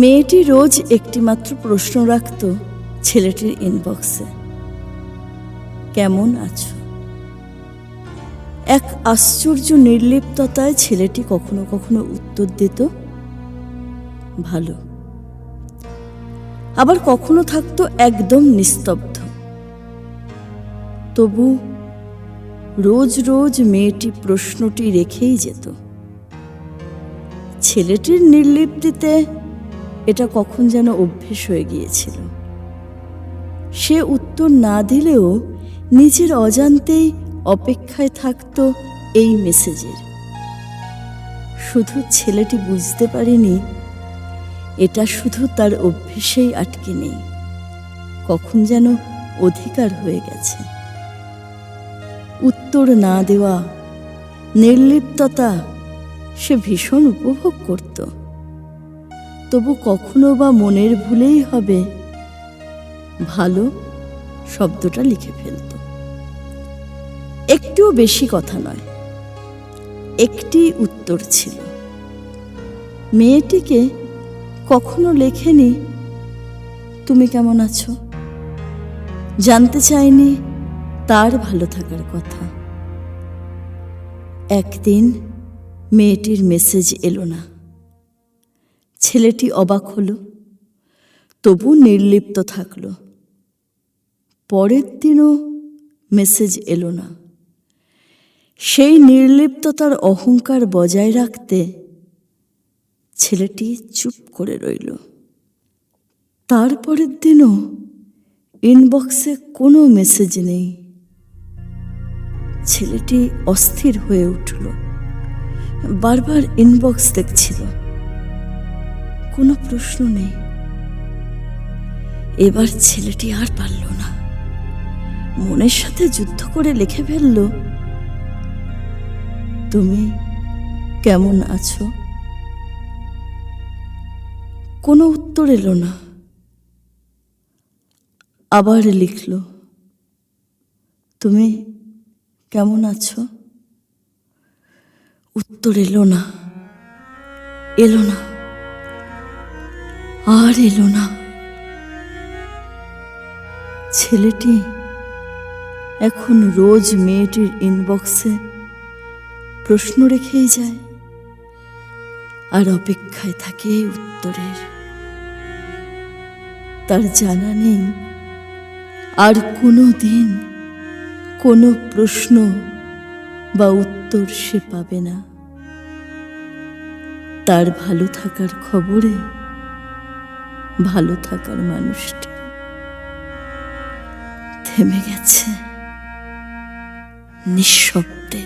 মেয়েটি রোজ একটিমাত্র প্রশ্ন রাখত ছেলেটির ইনবক্সে, কেমন আছো? এক আশ্চর্য নির্লিপ্ততায় ছেলেটি কখনো কখনো উত্তর দিত, ভালো। আবার কখনো থাকতো একদম নিস্তব্ধ। তবু রোজ রোজ মেয়েটি প্রশ্নটি রেখেই যেত। ছেলেটির নির্লিপ্তিতে এটা কখন যেন অভ্যেস হয়ে গিয়েছিল। সে উত্তর না দিলেও নিজের অজান্তেই অপেক্ষায় থাকতো এই মেসেজের। শুধু ছেলেটি বুঝতে পারেনি এটা শুধু তার অভ্যেসেই আটকে নেই, কখন যেন অধিকার হয়ে গেছে। উত্তর না দেওয়া, নির্লিপ্ততা সে ভীষণ উপভোগ করত। তবু কখনো বা মনের ভুলেই হবে ভালো শব্দটা লিখে ফেলত। একটুও বেশি কথা নয়, একটি উত্তর ছিল। মেয়েটিকে কখনো লেখেনি তুমি কেমন আছো, জানতে চায়নি তার ভালো থাকার কথা। একদিন মেয়েটির মেসেজ এলো না। ছেলেটি অবাক হলো, তবু নির্লিপ্ত থাকল। পরের দিনও মেসেজ এলো না। সেই নির্লিপ্ততার অহংকার বজায় রাখতে ছেলেটি চুপ করে রইল। তারপরের দিনও ইনবক্সে কোনো মেসেজ নেই। ছেলেটি অস্থির হয়ে উঠল। বারবার ইনবক্স দেখছিল, কোনো প্রশ্ন নেই। এবার ছেলেটি আর পারল না, মনের সাথে যুদ্ধ করে লিখে ফেলল, তুমি কেমন আছো? কোনো উত্তর এলো না। আবার লিখল, তুমি কেমন আছো? উত্তর এলো না, এলো না, আর এলো না। ছেলেটি এখন রোজ মেয়েটির ইনবক্সে প্রশ্ন রেখেই যায়, আর অপেক্ষায় থাকে উত্তরের। তার জানা নেই আর কোনো দিন কোনো প্রশ্ন বা উত্তর সে পাবে না। তার ভালো থাকার খবরে ভালো থাকার মানুষটি থেমে গেছে নিঃশব্দে।